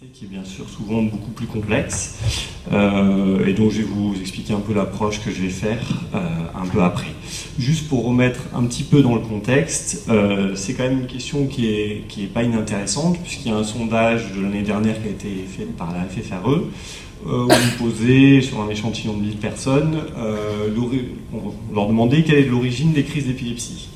Qui est bien sûr souvent beaucoup plus complexe et donc je vais vous expliquer un peu l'approche que je vais faire un peu après. Juste pour remettre un petit peu dans le contexte, c'est quand même une question qui est pas inintéressante puisqu'il y a un sondage de l'année dernière qui a été fait par la FFRE où on posait sur un échantillon de 1000 personnes, on leur demandait quelle est l'origine des crises d'épilepsie.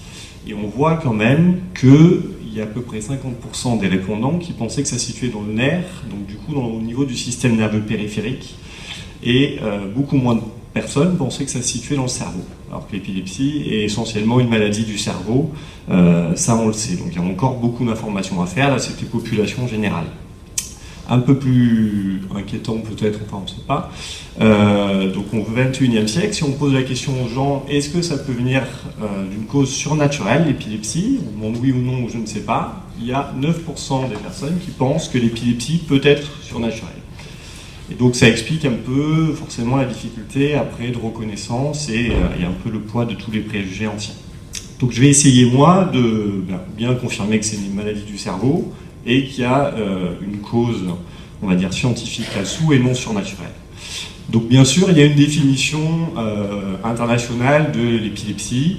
Et on voit quand même qu'il y a à peu près 50% des répondants qui pensaient que ça se situait dans le nerf, donc du coup au niveau du système nerveux périphérique, et beaucoup moins de personnes pensaient que ça se situait dans le cerveau, alors que l'épilepsie est essentiellement une maladie du cerveau, ça on le sait, donc il y a encore beaucoup d'informations à faire, là c'était population générale. Un peu plus inquiétant peut-être, enfin on ne sait pas. Donc au XXIe siècle, si on pose la question aux gens, est-ce que ça peut venir d'une cause surnaturelle, l'épilepsie? On demande oui ou non, ou je ne sais pas. Il y a 9% des personnes qui pensent que l'épilepsie peut être surnaturelle. Et donc ça explique un peu forcément la difficulté après de reconnaissance et un peu le poids de tous les préjugés anciens. Donc je vais essayer moi de bien confirmer que c'est une maladie du cerveau, et qu'il y a une cause, on va dire, scientifique là-dessous et non surnaturelle. Donc bien sûr, il y a une définition internationale de l'épilepsie.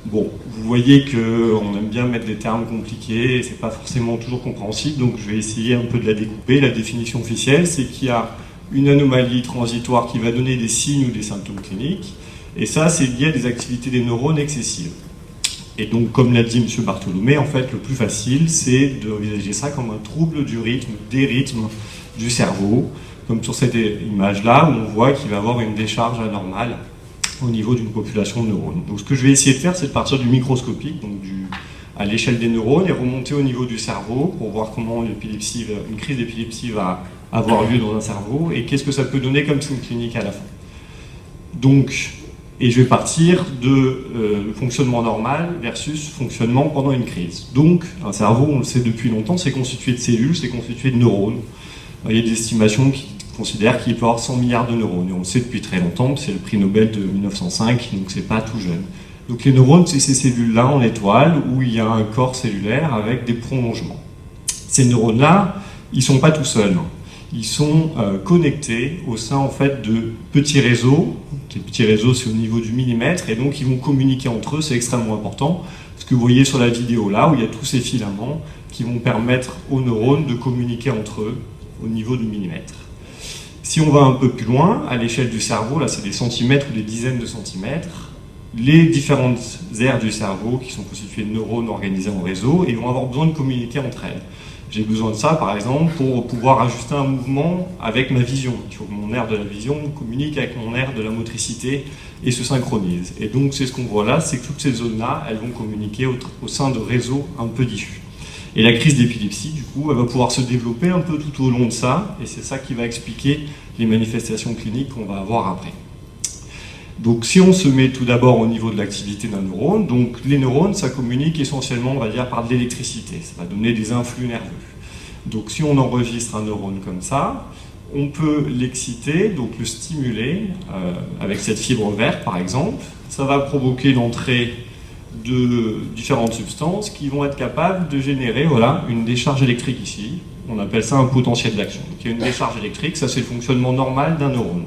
Bon, vous voyez qu'on aime bien mettre des termes compliqués, et c'est pas forcément toujours compréhensible, donc je vais essayer un peu de la découper. La définition officielle, c'est qu'il y a une anomalie transitoire qui va donner des signes ou des symptômes cliniques, et ça, c'est lié à des activités des neurones excessives. Et donc, comme l'a dit M. Bartholomé, en fait, le plus facile, c'est d'envisager ça comme un trouble du rythme, des rythmes du cerveau, comme sur cette image-là, où on voit qu'il va y avoir une décharge anormale au niveau d'une population de neurones. Donc, ce que je vais essayer de faire, c'est de partir du microscopique, donc à l'échelle des neurones, et remonter au niveau du cerveau pour voir comment une crise d'épilepsie va avoir lieu dans un cerveau, et qu'est-ce que ça peut donner comme signe clinique à la fin. Donc, et je vais partir de fonctionnement normal versus fonctionnement pendant une crise. Donc, un cerveau, on le sait depuis longtemps, c'est constitué de cellules, c'est constitué de neurones. Il y a des estimations qui considèrent qu'il peut y avoir 100 milliards de neurones. Et on le sait depuis très longtemps, c'est le prix Nobel de 1905, donc c'est pas tout jeune. Donc les neurones, c'est ces cellules-là en étoile, où il y a un corps cellulaire avec des prolongements. Ces neurones-là, ils sont pas tout seuls. Ils sont connectés au sein en fait de petits réseaux. Les petits réseaux, c'est au niveau du millimètre, et donc ils vont communiquer entre eux, c'est extrêmement important. Ce que vous voyez sur la vidéo là, où il y a tous ces filaments qui vont permettre aux neurones de communiquer entre eux au niveau du millimètre. Si on va un peu plus loin, à l'échelle du cerveau, là c'est des centimètres ou des dizaines de centimètres, les différentes aires du cerveau qui sont constituées de neurones organisés en réseau, et vont avoir besoin de communiquer entre elles. J'ai besoin de ça, par exemple, pour pouvoir ajuster un mouvement avec ma vision. Il faut que mon aire de la vision communique avec mon aire de la motricité et se synchronise. Et donc, c'est ce qu'on voit là, c'est que toutes ces zones-là, elles vont communiquer au sein de réseaux un peu diffus. Et la crise d'épilepsie, du coup, elle va pouvoir se développer un peu tout au long de ça, et c'est ça qui va expliquer les manifestations cliniques qu'on va avoir après. Donc si on se met tout d'abord au niveau de l'activité d'un neurone, donc les neurones, ça communique essentiellement, on va dire, par de l'électricité. Ça va donner des influx nerveux. Donc si on enregistre un neurone comme ça, on peut l'exciter, donc le stimuler, avec cette fibre verte par exemple. Ça va provoquer l'entrée de différentes substances qui vont être capables de générer une décharge électrique ici. On appelle ça un potentiel d'action. Donc il y a une décharge électrique, ça c'est le fonctionnement normal d'un neurone.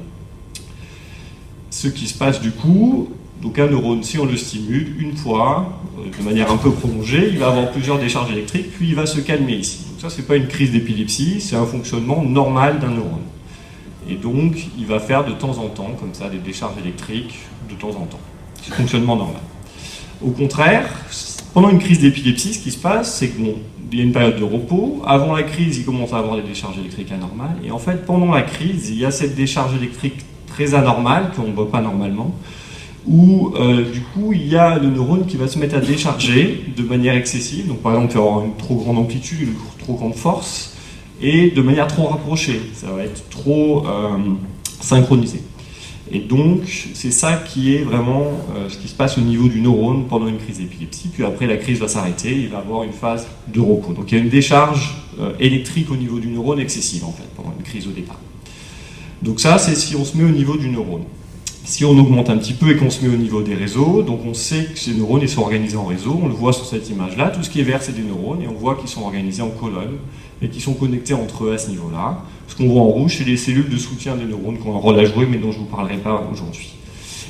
Ce qui se passe du coup, donc un neurone, si on le stimule une fois, de manière un peu prolongée, il va avoir plusieurs décharges électriques, puis il va se calmer ici. Donc ça, c'est pas une crise d'épilepsie, c'est un fonctionnement normal d'un neurone. Et donc, il va faire de temps en temps, comme ça, des décharges électriques, de temps en temps. C'est fonctionnement normal. Au contraire, pendant une crise d'épilepsie, ce qui se passe, c'est qu'il y a une période de repos. Avant la crise, il commence à avoir des décharges électriques anormales. Et en fait, pendant la crise, il y a cette décharge électrique très anormale, qu'on ne voit pas normalement, où du coup il y a le neurone qui va se mettre à décharger de manière excessive, donc par exemple il va avoir une trop grande amplitude, une trop grande force, et de manière trop rapprochée, ça va être trop synchronisé. Et donc c'est ça qui est vraiment ce qui se passe au niveau du neurone pendant une crise d'épilepsie, puis après la crise va s'arrêter, il va avoir une phase de repos. Donc il y a une décharge électrique au niveau du neurone excessive en fait, pendant une crise au départ. Donc ça, c'est si on se met au niveau du neurone. Si on augmente un petit peu et qu'on se met au niveau des réseaux, donc on sait que ces neurones ils sont organisés en réseau, on le voit sur cette image-là, tout ce qui est vert c'est des neurones, et on voit qu'ils sont organisés en colonnes, et qu'ils sont connectés entre eux à ce niveau-là. Ce qu'on voit en rouge, c'est les cellules de soutien des neurones qui ont un rôle à jouer, mais dont je ne vous parlerai pas aujourd'hui.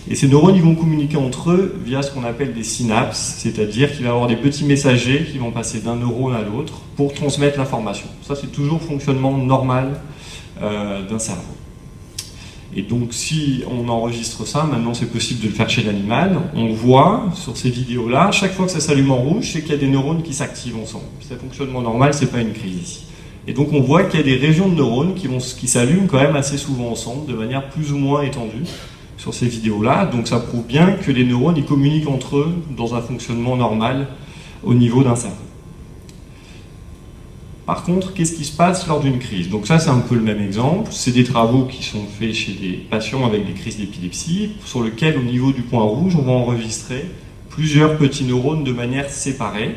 Et ces neurones, ils vont communiquer entre eux via ce qu'on appelle des synapses, c'est-à-dire qu'il va y avoir des petits messagers qui vont passer d'un neurone à l'autre pour transmettre l'information. Ça, c'est toujours le fonctionnement normal d'un cerveau. Et donc, si on enregistre ça, maintenant c'est possible de le faire chez l'animal, on voit sur ces vidéos-là, chaque fois que ça s'allume en rouge, c'est qu'il y a des neurones qui s'activent ensemble. C'est un fonctionnement normal, c'est pas une crise ici. Et donc on voit qu'il y a des régions de neurones qui s'allument quand même assez souvent ensemble, de manière plus ou moins étendue, sur ces vidéos-là. Donc ça prouve bien que les neurones ils communiquent entre eux dans un fonctionnement normal au niveau d'un cerveau. Par contre, qu'est-ce qui se passe lors d'une crise? Donc ça, c'est un peu le même exemple. C'est des travaux qui sont faits chez des patients avec des crises d'épilepsie, sur lesquels, au niveau du point rouge, on va enregistrer plusieurs petits neurones de manière séparée,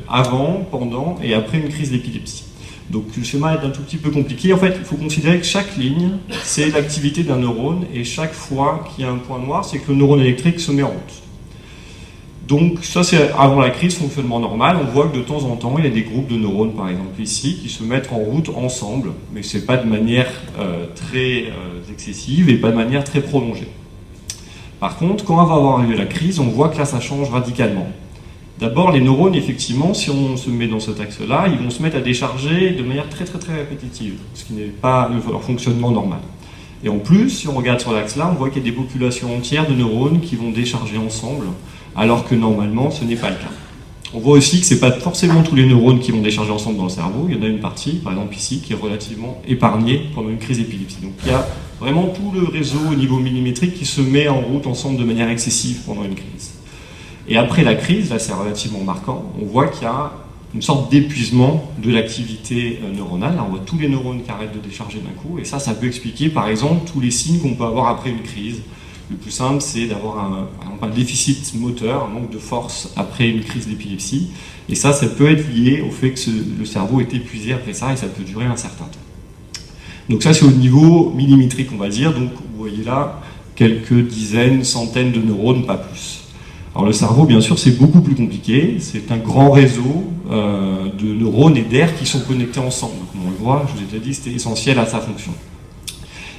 avant, pendant et après une crise d'épilepsie. Donc le schéma est un tout petit peu compliqué. En fait, il faut considérer que chaque ligne, c'est l'activité d'un neurone, et chaque fois qu'il y a un point noir, c'est que le neurone électrique se met en route. Donc ça c'est avant la crise, fonctionnement normal. On voit que de temps en temps, il y a des groupes de neurones, par exemple ici, qui se mettent en route ensemble, mais ce n'est pas de manière très excessive et pas de manière très prolongée. Par contre, quand va avoir lieu la crise, on voit que là ça change radicalement. D'abord, les neurones, effectivement, si on se met dans cet axe-là, ils vont se mettre à décharger de manière très répétitive, ce qui n'est pas leur fonctionnement normal. Et en plus, si on regarde sur l'axe-là, on voit qu'il y a des populations entières de neurones qui vont décharger ensemble, alors que normalement, ce n'est pas le cas. On voit aussi que ce n'est pas forcément tous les neurones qui vont décharger ensemble dans le cerveau. Il y en a une partie, par exemple ici, qui est relativement épargnée pendant une crise d'épilepsie. Donc il y a vraiment tout le réseau au niveau millimétrique qui se met en route ensemble de manière excessive pendant une crise. Et après la crise, là c'est relativement marquant, on voit qu'il y a une sorte d'épuisement de l'activité neuronale. Là, on voit tous les neurones qui arrêtent de décharger d'un coup, et ça peut expliquer par exemple tous les signes qu'on peut avoir après une crise. Le plus simple, c'est d'avoir un déficit moteur, un manque de force après une crise d'épilepsie. Et ça peut être lié au fait que le cerveau est épuisé après ça, et ça peut durer un certain temps. Donc ça, c'est au niveau millimétrique, on va dire. Donc vous voyez là quelques dizaines, centaines de neurones, pas plus. Alors le cerveau, bien sûr, c'est beaucoup plus compliqué. C'est un grand réseau de neurones et d'air qui sont connectés ensemble. Comme on le voit, je vous ai déjà dit, c'était essentiel à sa fonction.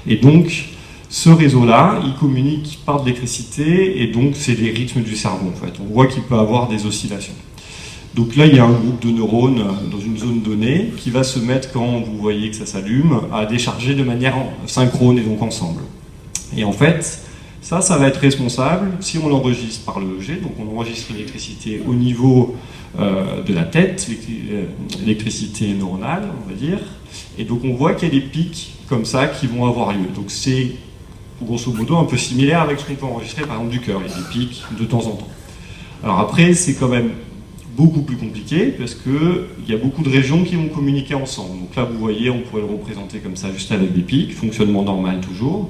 Et donc, ce réseau-là, il communique par de l'électricité, et donc c'est les rythmes du cerveau, en fait. On voit qu'il peut avoir des oscillations. Donc là, il y a un groupe de neurones dans une zone donnée qui va se mettre, quand vous voyez que ça s'allume, à décharger de manière synchrone et donc ensemble. Et en fait, ça va être responsable, si on l'enregistre par le EEG, donc on enregistre l'électricité au niveau de la tête, l'électricité neuronale, on va dire, et donc on voit qu'il y a des pics comme ça qui vont avoir lieu. Donc c'est grosso modo un peu similaire avec ce qu'on peut enregistrer par exemple du cœur, il y a des pics de temps en temps. Alors après, c'est quand même beaucoup plus compliqué parce qu'il y a beaucoup de régions qui vont communiquer ensemble. Donc là, vous voyez, on pourrait le représenter comme ça, juste avec des pics, fonctionnement normal toujours.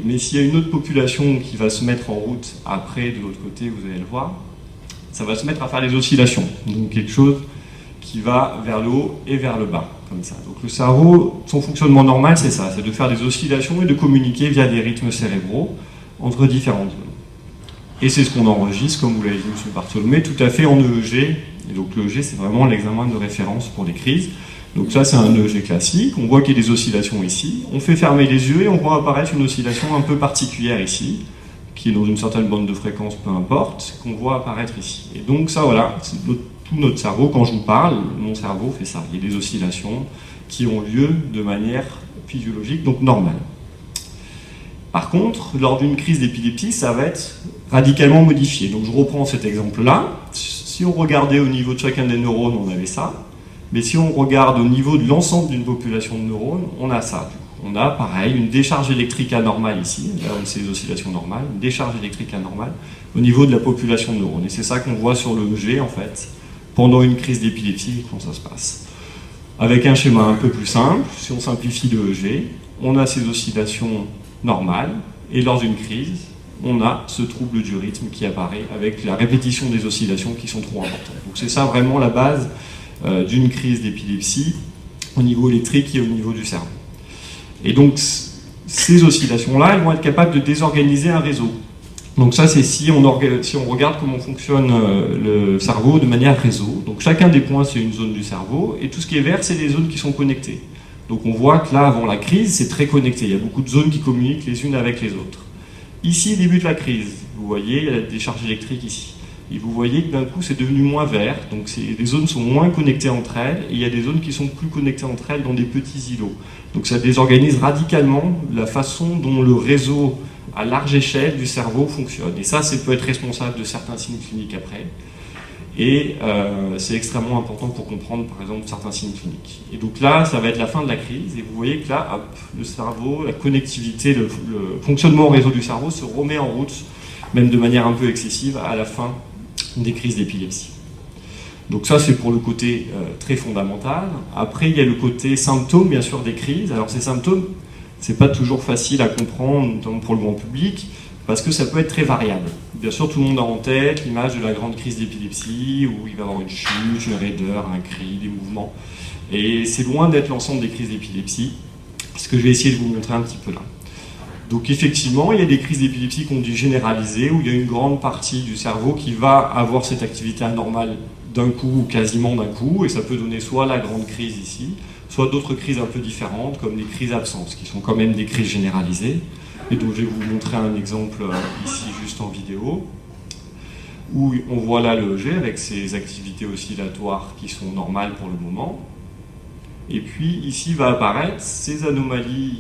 Mais s'il y a une autre population qui va se mettre en route après, de l'autre côté, vous allez le voir, ça va se mettre à faire des oscillations. Donc quelque chose qui va vers le haut et vers le bas, comme ça. Donc le cerveau, son fonctionnement normal, c'est ça, c'est de faire des oscillations et de communiquer via des rythmes cérébraux entre différentes zones. Et c'est ce qu'on enregistre, comme vous l'avez dit, M. Bartholomé, tout à fait en EEG. Et donc l'EEG, c'est vraiment l'examen de référence pour les crises. Donc ça, c'est un EEG classique. On voit qu'il y a des oscillations ici. On fait fermer les yeux et on voit apparaître une oscillation un peu particulière ici, qui est dans une certaine bande de fréquence, peu importe, qu'on voit apparaître ici. Et donc ça, voilà, c'est tout notre cerveau. Quand je vous parle, mon cerveau fait ça. Il y a des oscillations qui ont lieu de manière physiologique, donc normale. Par contre, lors d'une crise d'épilepsie, ça va être radicalement modifié. Donc je reprends cet exemple-là. Si on regardait au niveau de chacun des neurones, on avait ça. Mais si on regarde au niveau de l'ensemble d'une population de neurones, on a ça. On a, pareil, une décharge électrique anormale ici, là c'est les oscillations normales, une décharge électrique anormale au niveau de la population de neurones. Et c'est ça qu'on voit sur le EEG, en fait, pendant une crise d'épilepsie, quand ça se passe. Avec un schéma un peu plus simple, si on simplifie le EEG, on a ces oscillations normales, et lors d'une crise, on a ce trouble du rythme qui apparaît avec la répétition des oscillations qui sont trop importantes. Donc c'est ça vraiment la base d'une crise d'épilepsie au niveau électrique et au niveau du cerveau. Et donc ces oscillations-là, elles vont être capables de désorganiser un réseau. Donc ça, c'est si on regarde comment fonctionne le cerveau de manière réseau. Donc chacun des points, c'est une zone du cerveau, et tout ce qui est vert, c'est les zones qui sont connectées. Donc on voit que là, avant la crise, c'est très connecté. Il y a beaucoup de zones qui communiquent les unes avec les autres. Ici débute la crise. Vous voyez, il y a des charges électriques ici. Et vous voyez que d'un coup, c'est devenu moins vert. Donc les zones sont moins connectées entre elles, et il y a des zones qui sont plus connectées entre elles dans des petits îlots. Donc ça désorganise radicalement la façon dont le réseau à large échelle du cerveau fonctionne. Et ça peut être responsable de certains signes cliniques après. Et c'est extrêmement important pour comprendre, par exemple, certains signes cliniques. Et donc là, ça va être la fin de la crise. Et vous voyez que là, hop, le cerveau, la connectivité, le fonctionnement au réseau du cerveau se remet en route, même de manière un peu excessive, à la fin des crises d'épilepsie. Donc ça, c'est pour le côté très fondamental. Après, il y a le côté symptômes, bien sûr, des crises. Alors ces symptômes, c'est pas toujours facile à comprendre, notamment pour le grand public, parce que ça peut être très variable. Bien sûr, tout le monde a en tête l'image de la grande crise d'épilepsie, où il va y avoir une chute, une raideur, un cri, des mouvements. Et c'est loin d'être l'ensemble des crises d'épilepsie, ce que je vais essayer de vous montrer un petit peu là. Donc effectivement, il y a des crises d'épilepsie qu'on dit généralisées, où il y a une grande partie du cerveau qui va avoir cette activité anormale d'un coup, ou quasiment d'un coup, et ça peut donner soit la grande crise ici, soit d'autres crises un peu différentes, comme les crises absences, qui sont quand même des crises généralisées. Et donc je vais vous montrer un exemple ici, juste en vidéo, où on voit là le EEG avec ses activités oscillatoires qui sont normales pour le moment. Et puis ici va apparaître ces anomalies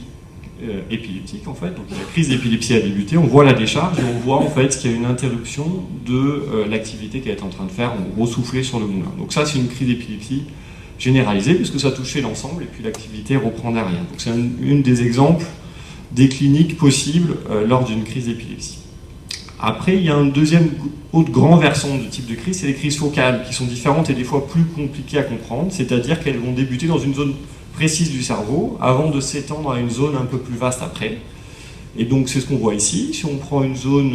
épileptiques en fait. Donc la crise d'épilepsie a débuté, on voit la décharge et on voit en fait qu'il y a une interruption de l'activité qu'elle est en train de faire, on ressouffler sur le moulin. Donc ça c'est une crise d'épilepsie généralisée puisque ça touchait l'ensemble et puis l'activité reprend derrière. Donc c'est une des exemples des cliniques possibles lors d'une crise d'épilepsie. Après, il y a un deuxième autre grand versant de type de crise, c'est les crises focales, qui sont différentes et des fois plus compliquées à comprendre, c'est-à-dire qu'elles vont débuter dans une zone précise du cerveau, avant de s'étendre à une zone un peu plus vaste après. Et donc c'est ce qu'on voit ici. Si on prend une zone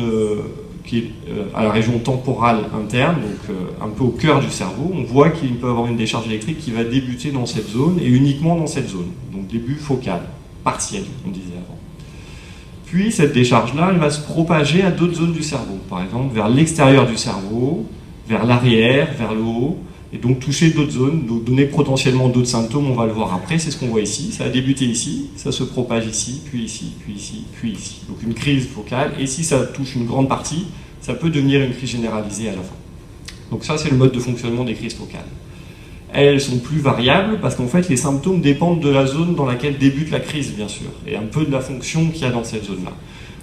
qui est à la région temporale interne, donc un peu au cœur du cerveau, on voit qu'il peut y avoir une décharge électrique qui va débuter dans cette zone, et uniquement dans cette zone. Donc début focal, partiel, on disait avant. Puis cette décharge-là, elle va se propager à d'autres zones du cerveau, par exemple vers l'extérieur du cerveau, vers l'arrière, vers le haut, et donc toucher d'autres zones, donc donner potentiellement d'autres symptômes, on va le voir après, c'est ce qu'on voit ici, ça a débuté ici, ça se propage ici, puis ici, puis ici, puis ici. Donc une crise focale, et si ça touche une grande partie, ça peut devenir une crise généralisée à la fin. Donc ça c'est le mode de fonctionnement des crises focales. Elles sont plus variables parce qu'en fait les symptômes dépendent de la zone dans laquelle débute la crise bien sûr, et un peu de la fonction qu'il y a dans cette zone-là.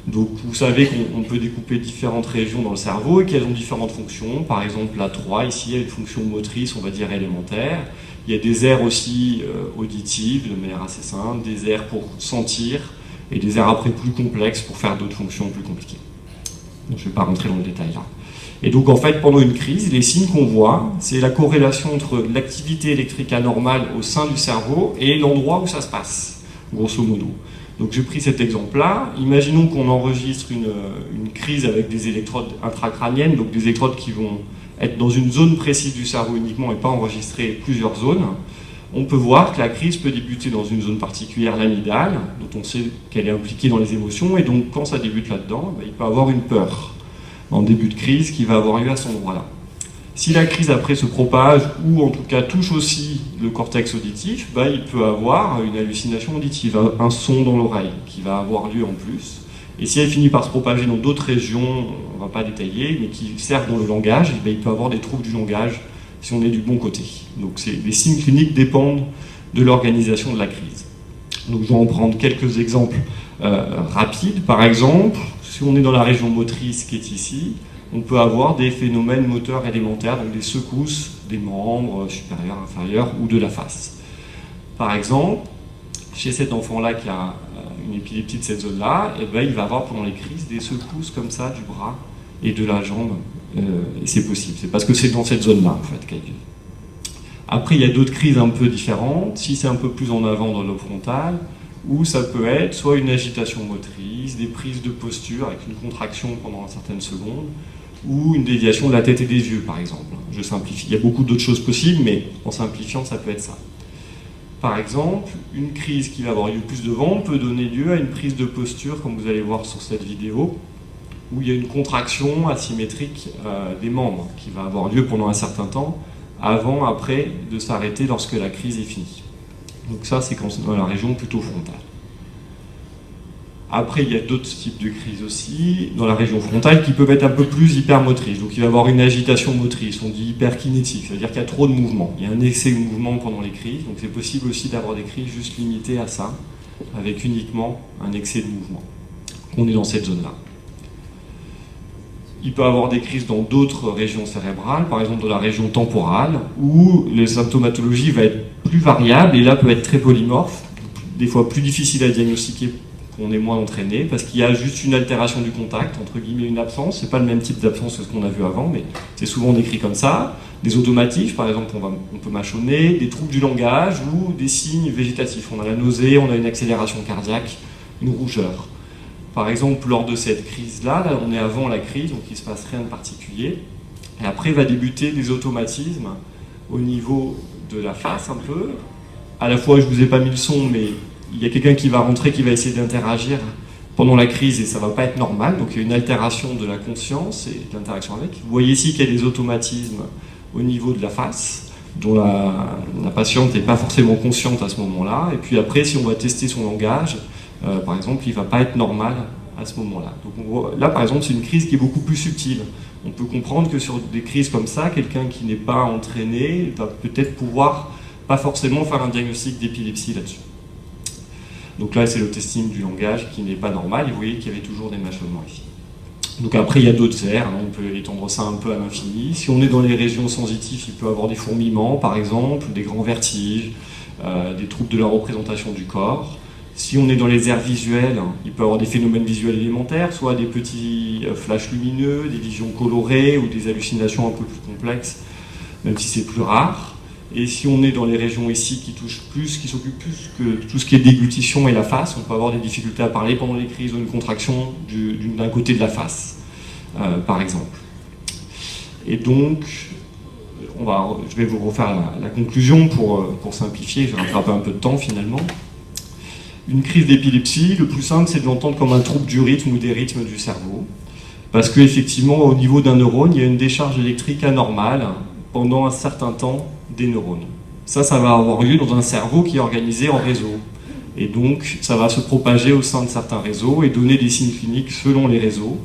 Donc vous savez qu'on peut découper différentes régions dans le cerveau et qu'elles ont différentes fonctions. Par exemple la 3 ici, il y a une fonction motrice, on va dire élémentaire. Il y a des aires aussi auditives de manière assez simple, des aires pour sentir et des aires après plus complexes pour faire d'autres fonctions plus compliquées. Donc, je ne vais pas rentrer dans le détail là. Et donc en fait pendant une crise, les signes qu'on voit, c'est la corrélation entre l'activité électrique anormale au sein du cerveau et l'endroit où ça se passe, grosso modo. Donc j'ai pris cet exemple-là. Imaginons qu'on enregistre une crise avec des électrodes intracrâniennes, donc des électrodes qui vont être dans une zone précise du cerveau uniquement et pas enregistrer plusieurs zones. On peut voir que la crise peut débuter dans une zone particulière, l'amygdale, dont on sait qu'elle est impliquée dans les émotions, et donc quand ça débute là-dedans, il peut avoir une peur en début de crise qui va avoir lieu à cet endroit-là. Si la crise après se propage, ou en tout cas touche aussi le cortex auditif, il peut avoir une hallucination auditive, un son dans l'oreille qui va avoir lieu en plus. Et si elle finit par se propager dans d'autres régions, on ne va pas détailler, mais qui servent dans le langage, il peut avoir des troubles du langage si on est du bon côté. Donc les signes cliniques dépendent de l'organisation de la crise. Donc je vais en prendre quelques exemples rapides. Par exemple, si on est dans la région motrice qui est ici, on peut avoir des phénomènes moteurs élémentaires, donc des secousses des membres supérieurs, inférieurs ou de la face. Par exemple, chez cet enfant-là qui a une épilepsie de cette zone-là, il va avoir pendant les crises des secousses comme ça du bras et de la jambe. Et c'est possible, c'est parce que c'est dans cette zone-là en fait qu'elle vit. Après, il y a d'autres crises un peu différentes, si c'est un peu plus en avant dans le lobe frontal, où ça peut être soit une agitation motrice, des prises de posture avec une contraction pendant certaines secondes, ou une déviation de la tête et des yeux, par exemple. Je simplifie. Il y a beaucoup d'autres choses possibles, mais en simplifiant, ça peut être ça. Par exemple, une crise qui va avoir lieu plus devant peut donner lieu à une prise de posture, comme vous allez voir sur cette vidéo, où il y a une contraction asymétrique des membres qui va avoir lieu pendant un certain temps, avant, après, de s'arrêter lorsque la crise est finie. Donc ça, c'est dans la région plutôt frontale. Après, il y a d'autres types de crises aussi, dans la région frontale, qui peuvent être un peu plus hypermotrices. Donc il va y avoir une agitation motrice, on dit hyperkinétique, c'est-à-dire qu'il y a trop de mouvement. Il y a un excès de mouvement pendant les crises, donc c'est possible aussi d'avoir des crises juste limitées à ça, avec uniquement un excès de mouvement. On est dans cette zone-là. Il peut y avoir des crises dans d'autres régions cérébrales, par exemple dans la région temporale, où la symptomatologie va être plus variable et là peut être très polymorphe, des fois plus difficile à diagnostiquer qu'on est moins entraîné, parce qu'il y a juste une altération du contact, entre guillemets une absence, c'est pas le même type d'absence que ce qu'on a vu avant, mais c'est souvent décrit comme ça. Des automatismes, par exemple on peut mâchonner, des troubles du langage ou des signes végétatifs. On a la nausée, on a une accélération cardiaque, une rougeur. Par exemple, lors de cette crise-là, là, on est avant la crise, donc il ne se passe rien de particulier. Et après va débuter des automatismes au niveau de la face un peu. À la fois, je ne vous ai pas mis le son, mais il y a quelqu'un qui va rentrer, qui va essayer d'interagir pendant la crise et ça ne va pas être normal. Donc il y a une altération de la conscience et de l'interaction avec. Vous voyez ici qu'il y a des automatismes au niveau de la face, dont la patiente n'est pas forcément consciente à ce moment-là. Et puis après, si on va tester son langage, par exemple, il ne va pas être normal à ce moment-là. Donc là, par exemple, c'est une crise qui est beaucoup plus subtile. On peut comprendre que sur des crises comme ça, quelqu'un qui n'est pas entraîné va peut-être pouvoir pas forcément faire un diagnostic d'épilepsie là-dessus. Donc là, c'est le testing du langage qui n'est pas normal. Et vous voyez qu'il y avait toujours des mâchonnements ici. Donc après, il y a d'autres aires. On peut étendre ça un peu à l'infini. Si on est dans les régions sensitives, il peut y avoir des fourmillements, par exemple, des grands vertiges, des troubles de la représentation du corps. Si on est dans les aires visuelles, il peut y avoir des phénomènes visuels élémentaires, soit des petits flashs lumineux, des visions colorées ou des hallucinations un peu plus complexes, même si c'est plus rare. Et si on est dans les régions ici qui touchent plus, qui s'occupent plus que tout ce qui est déglutition et la face, on peut avoir des difficultés à parler pendant les crises ou une contraction d'un côté de la face, par exemple. Et donc, je vais vous refaire la conclusion pour simplifier, je vais rattraper un peu de temps finalement. Une crise d'épilepsie, le plus simple, c'est de l'entendre comme un trouble du rythme ou des rythmes du cerveau. Parce qu'effectivement, au niveau d'un neurone, il y a une décharge électrique anormale pendant un certain temps des neurones. Ça va avoir lieu dans un cerveau qui est organisé en réseau. Et donc, ça va se propager au sein de certains réseaux et donner des signes cliniques selon les réseaux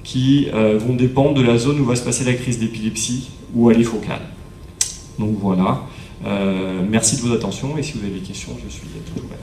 qui vont dépendre de la zone où va se passer la crise d'épilepsie ou elle est focale. Donc voilà. Merci de votre attention et si vous avez des questions, je suis tout ouvert.